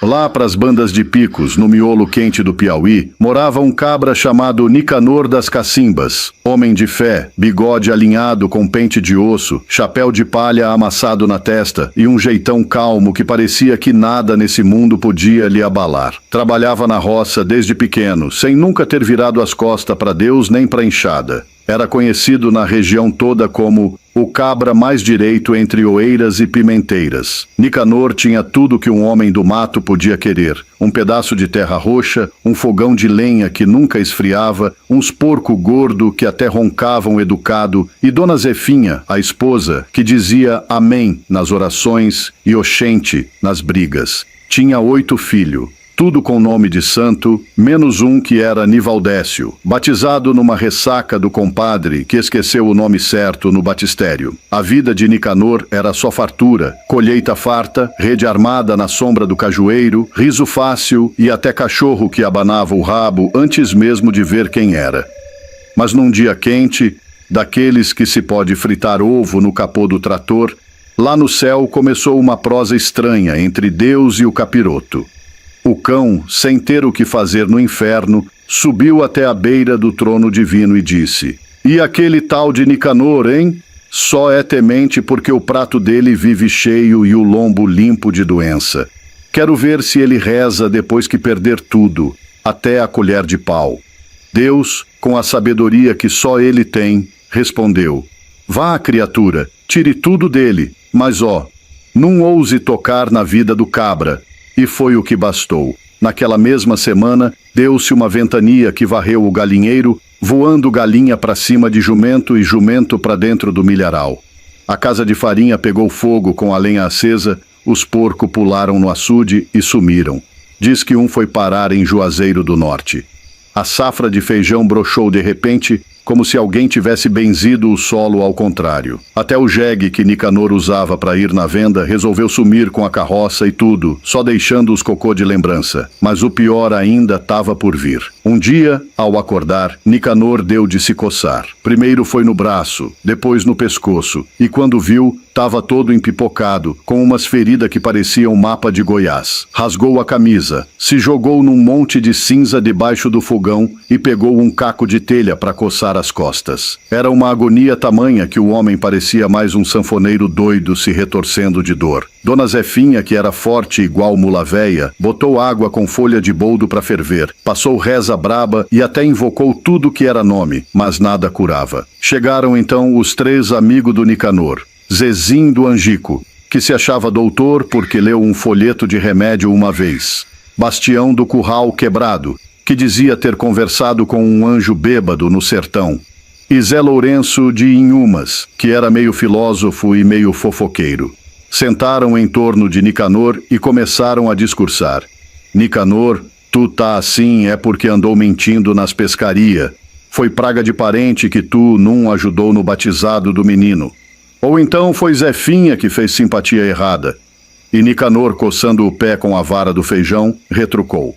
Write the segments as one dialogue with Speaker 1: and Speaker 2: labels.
Speaker 1: Lá pras bandas de Picos, no miolo quente do Piauí, morava um cabra chamado Nicanor das Cacimbas, homem de fé, bigode alinhado com pente de osso, chapéu de palha amassado na testa e um jeitão calmo que parecia que nada nesse mundo podia lhe abalar. Trabalhava na roça desde pequeno, sem nunca ter virado as costas para Deus nem para enxada. Era conhecido na região toda como o cabra mais direito entre Oeiras e Pimenteiras. Nicanor tinha tudo que um homem do mato podia querer: um pedaço de terra roxa, um fogão de lenha que nunca esfriava, uns porco gordo que até roncavam educado e Dona Zefinha, a esposa, que dizia amém nas orações e oxente nas brigas. Tinha 8 filhos. Tudo com nome de santo, menos um que era Nivaldécio, batizado numa ressaca do compadre que esqueceu o nome certo no batistério. A vida de Nicanor era só fartura, colheita farta, rede armada na sombra do cajueiro, riso fácil e até cachorro que abanava o rabo antes mesmo de ver quem era. Mas num dia quente, daqueles que se pode fritar ovo no capô do trator, lá no céu começou uma prosa estranha entre Deus e o capiroto. O cão, sem ter o que fazer no inferno, subiu até a beira do trono divino e disse: "E aquele tal de Nicanor, hein? Só é temente porque o prato dele vive cheio e o lombo limpo de doença. Quero ver se ele reza depois que perder tudo, até a colher de pau." Deus, com a sabedoria que só ele tem, respondeu: "Vá, criatura, tire tudo dele, mas não ouse tocar na vida do cabra." E foi o que bastou. Naquela mesma semana, deu-se uma ventania que varreu o galinheiro, voando galinha para cima de jumento e jumento para dentro do milharal. A casa de farinha pegou fogo com a lenha acesa, os porcos pularam no açude e sumiram. Diz que um foi parar em Juazeiro do Norte. A safra de feijão broxou de repente, como se alguém tivesse benzido o solo ao contrário. Até o jegue que Nicanor usava para ir na venda resolveu sumir com a carroça e tudo, só deixando os cocô de lembrança. Mas o pior ainda estava por vir. Um dia, ao acordar, Nicanor deu de se coçar. Primeiro foi no braço, depois no pescoço, e quando viu, estava todo empipocado, com umas feridas que pareciam mapa de Goiás. Rasgou a camisa, se jogou num monte de cinza debaixo do fogão e pegou um caco de telha para coçar as costas. Era uma agonia tamanha que o homem parecia mais um sanfoneiro doido se retorcendo de dor. Dona Zefinha, que era forte igual mula véia, botou água com folha de boldo para ferver, passou reza braba e até invocou tudo que era nome, mas nada curava. Chegaram então os 3 amigos do Nicanor. Zezinho do Angico, que se achava doutor porque leu um folheto de remédio uma vez. Bastião do Curral Quebrado, que dizia ter conversado com um anjo bêbado no sertão. E Zé Lourenço de Inhumas, que era meio filósofo e meio fofoqueiro. Sentaram em torno de Nicanor e começaram a discursar. "Nicanor, tu tá assim é porque andou mentindo nas pescarias. Foi praga de parente que tu não ajudou no batizado do menino. Ou então foi Zefinha que fez simpatia errada." E Nicanor, coçando o pé com a vara do feijão, retrucou: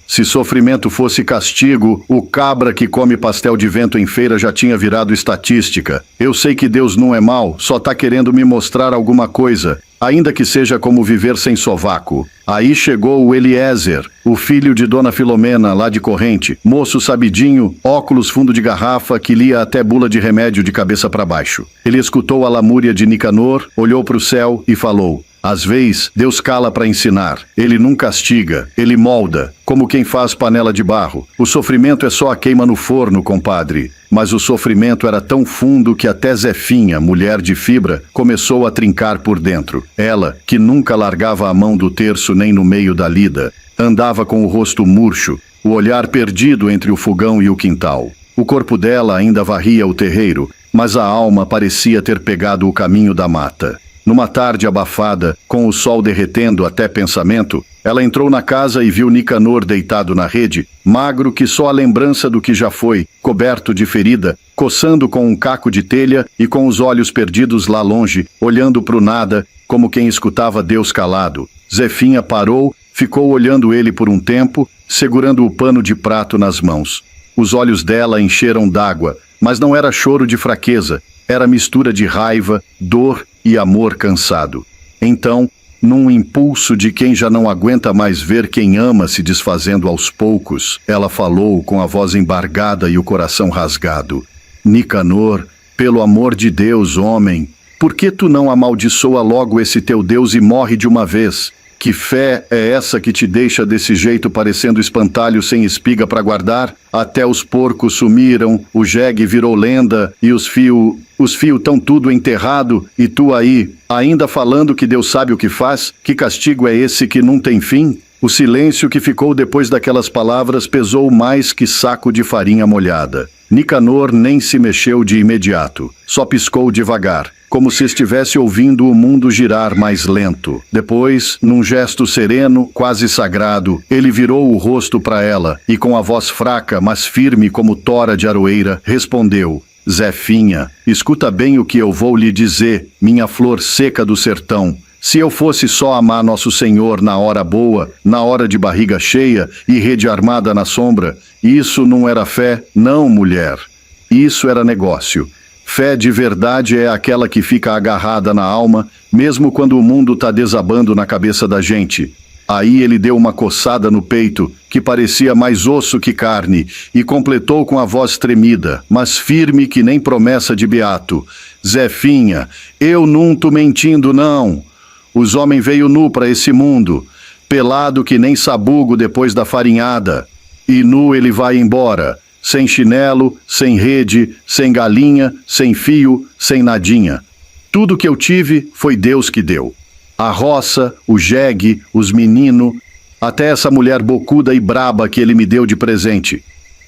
Speaker 1: "Se sofrimento fosse castigo, o cabra que come pastel de vento em feira já tinha virado estatística. Eu sei que Deus não é mau, só tá querendo me mostrar alguma coisa, ainda que seja como viver sem sovaco." Aí chegou o Eliezer, o filho de Dona Filomena, lá de Corrente, moço sabidinho, óculos fundo de garrafa, que lia até bula de remédio de cabeça para baixo. Ele escutou a lamúria de Nicanor, olhou para o céu e falou: "Às vezes, Deus cala para ensinar. Ele não castiga, ele molda, como quem faz panela de barro. O sofrimento é só a queima no forno, compadre." Mas o sofrimento era tão fundo que até Zefinha, mulher de fibra, começou a trincar por dentro. Ela, que nunca largava a mão do terço nem no meio da lida, andava com o rosto murcho, o olhar perdido entre o fogão e o quintal. O corpo dela ainda varria o terreiro, mas a alma parecia ter pegado o caminho da mata. Numa tarde abafada, com o sol derretendo até pensamento, ela entrou na casa e viu Nicanor deitado na rede, magro que só a lembrança do que já foi, coberto de ferida, coçando com um caco de telha e com os olhos perdidos lá longe, olhando pro nada, como quem escutava Deus calado. Zefinha parou, ficou olhando ele por um tempo, segurando o pano de prato nas mãos. Os olhos dela encheram d'água, mas não era choro de fraqueza, era mistura de raiva, dor e amor cansado. Então, Num impulso de quem já não aguenta mais ver quem ama se desfazendo aos poucos, ela falou com a voz embargada e o coração rasgado: Nicanor, pelo amor de Deus, homem, por que tu não amaldiçoa logo esse teu Deus e morre de uma vez? Que fé é essa que te deixa desse jeito parecendo espantalho sem espiga para guardar? Até os porcos sumiram, o jegue virou lenda e os fios tão tudo enterrado e tu aí, ainda falando que Deus sabe o que faz? Que castigo é esse que não tem fim? O silêncio que ficou depois daquelas palavras pesou mais que saco de farinha molhada. Nicanor nem se mexeu de imediato, só piscou devagar, como se estivesse ouvindo o mundo girar mais lento. Depois, num gesto sereno, quase sagrado, ele virou o rosto para ela e com a voz fraca, mas firme como tora de aroeira, respondeu: Zefinha, escuta bem o que eu vou lhe dizer, minha flor seca do sertão. Se eu fosse só amar nosso Senhor na hora boa, na hora de barriga cheia e rede armada na sombra, isso não era fé, não, mulher. Isso era negócio. Fé de verdade é aquela que fica agarrada na alma, mesmo quando o mundo está desabando na cabeça da gente. Aí ele deu uma coçada no peito, que parecia mais osso que carne, e completou com a voz tremida, mas firme que nem promessa de beato: Zefinha, eu não tô mentindo, não. Os homens veio nu para esse mundo, pelado que nem sabugo depois da farinhada. E nu ele vai embora, sem chinelo, sem rede, sem galinha, sem fio, sem nadinha. Tudo que eu tive foi Deus que deu. A roça, o jegue, os meninos, até essa mulher bocuda e braba que ele me deu de presente.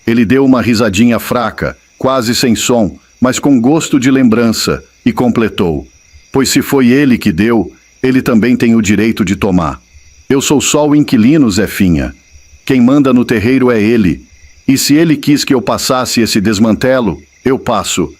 Speaker 1: Ele deu uma risadinha fraca, quase sem som, mas com gosto de lembrança, e completou: pois se foi ele que deu, ele também tem o direito de tomar. Eu sou só o inquilino, Zefinha. Quem manda no terreiro é ele. E se ele quis que eu passasse esse desmantelo, eu passo.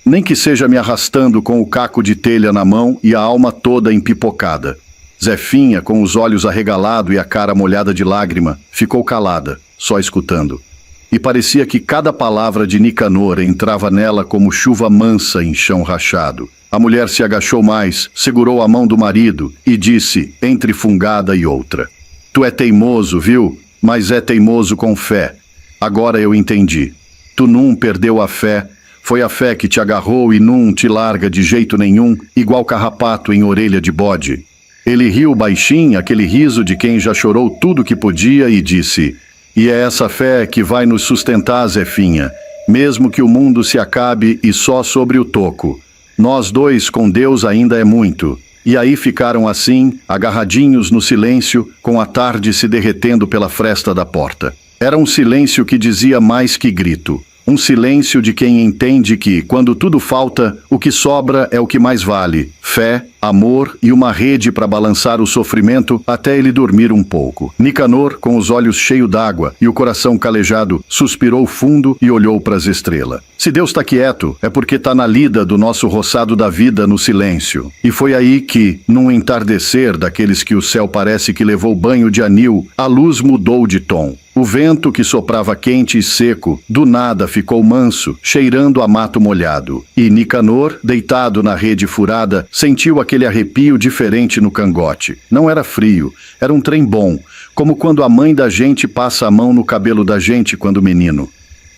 Speaker 1: Nem que seja me arrastando com o caco de telha na mão e a alma toda empipocada. Zefinha, com os olhos arregalados e a cara molhada de lágrima, ficou calada, só escutando. E parecia que cada palavra de Nicanor entrava nela como chuva mansa em chão rachado. A mulher se agachou mais, segurou a mão do marido e disse, entre fungada e outra: Tu é teimoso, viu? Mas é teimoso com fé. Agora eu entendi. Tu não perdeu a fé. Foi a fé que te agarrou e não te larga de jeito nenhum, igual carrapato em orelha de bode. Ele riu baixinho, aquele riso de quem já chorou tudo que podia, e disse: E é essa fé que vai nos sustentar, Zefinha, mesmo que o mundo se acabe e só sobre o toco. Nós dois com Deus ainda é muito. E aí ficaram assim, agarradinhos no silêncio, com a tarde se derretendo pela fresta da porta. Era um silêncio que dizia mais que grito. Um silêncio de quem entende que, quando tudo falta, o que sobra é o que mais vale: fé, amor e uma rede para balançar o sofrimento até ele dormir um pouco. Nicanor, com os olhos cheios d'água e o coração calejado, suspirou fundo e olhou para as estrelas. Se Deus está quieto, é porque está na lida do nosso roçado da vida no silêncio. E foi aí que, num entardecer daqueles que o céu parece que levou banho de anil, a luz mudou de tom. O vento, que soprava quente e seco, do nada ficou manso, cheirando a mato molhado. E Nicanor, deitado na rede furada, sentiu aquele arrepio diferente no cangote. Não era frio, era um trem bom, como quando a mãe da gente passa a mão no cabelo da gente quando menino.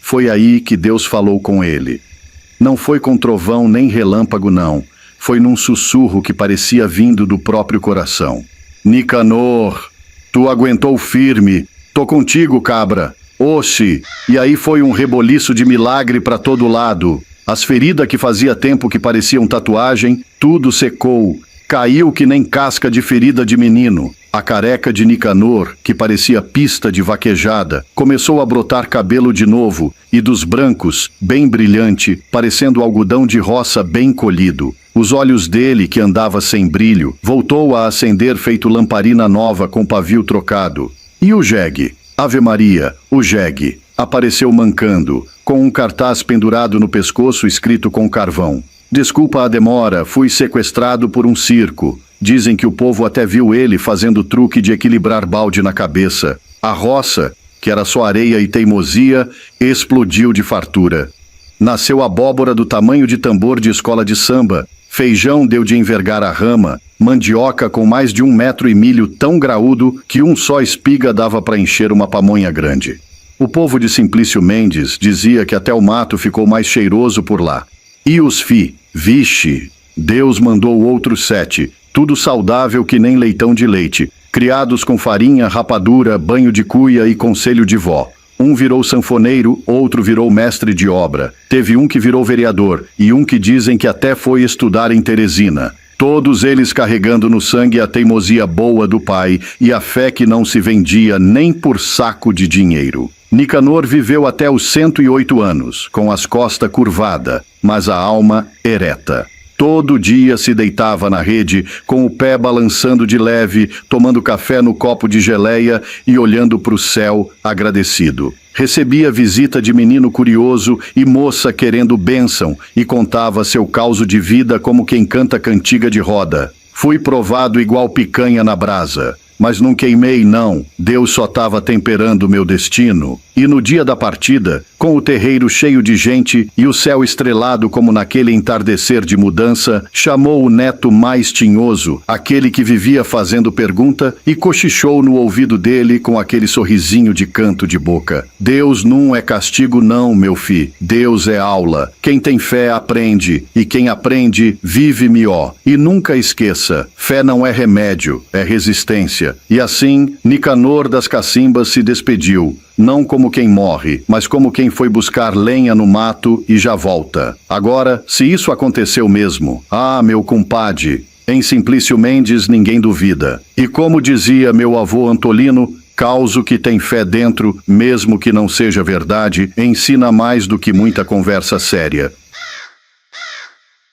Speaker 1: Foi aí que Deus falou com ele. Não foi com trovão nem relâmpago, não. Foi num sussurro que parecia vindo do próprio coração. Nicanor, tu aguentou firme. Tô contigo, cabra. Oxe! E aí foi um reboliço de milagre para todo lado. As feridas que fazia tempo que pareciam tatuagem, tudo secou. Caiu que nem casca de ferida de menino. A careca de Nicanor, que parecia pista de vaquejada, começou a brotar cabelo de novo, e dos brancos, bem brilhante, parecendo algodão de roça bem colhido. Os olhos dele, que andava sem brilho, voltou a acender feito lamparina nova com pavio trocado. E o jegue? Ave Maria, o jegue, apareceu mancando, com um cartaz pendurado no pescoço escrito com carvão. Desculpa a demora, fui sequestrado por um circo. Dizem que o povo até viu ele fazendo truque de equilibrar balde na cabeça. A roça, que era só areia e teimosia, explodiu de fartura. Nasceu abóbora do tamanho de tambor de escola de samba, feijão deu de envergar a rama, mandioca com mais de 1 metro e milho tão graúdo que um só espiga dava para encher uma pamonha grande. O povo de Simplício Mendes dizia que até o mato ficou mais cheiroso por lá. E os vixe, Deus mandou outros 7, tudo saudável que nem leitão de leite, criados com farinha, rapadura, banho de cuia e conselho de vó. Um virou sanfoneiro, outro virou mestre de obra. Teve um que virou vereador e um que dizem que até foi estudar em Teresina. Todos eles carregando no sangue a teimosia boa do pai e a fé que não se vendia nem por saco de dinheiro. Nicanor viveu até os 108 anos, com as costas curvadas, mas a alma ereta. Todo dia se deitava na rede, com o pé balançando de leve, tomando café no copo de geleia e olhando para o céu, agradecido. Recebia visita de menino curioso e moça querendo bênção e contava seu causo de vida como quem canta cantiga de roda. Fui provado igual picanha na brasa. Mas não queimei, não. Deus só estava temperando meu destino. E no dia da partida, com o terreiro cheio de gente e o céu estrelado como naquele entardecer de mudança, chamou o neto mais tinhoso, aquele que vivia fazendo pergunta, e cochichou no ouvido dele com aquele sorrisinho de canto de boca. Deus não é castigo não, meu fi. Deus é aula. Quem tem fé aprende, e quem aprende vive melhor. E nunca esqueça, fé não é remédio, é resistência. E assim, Nicanor das Cacimbas se despediu. Não como quem morre, mas como quem foi buscar lenha no mato e já volta. Agora, se isso aconteceu mesmo, meu compadre, em Simplício Mendes ninguém duvida. E como dizia meu avô Antolino, causo que tem fé dentro, mesmo que não seja verdade, ensina mais do que muita conversa séria.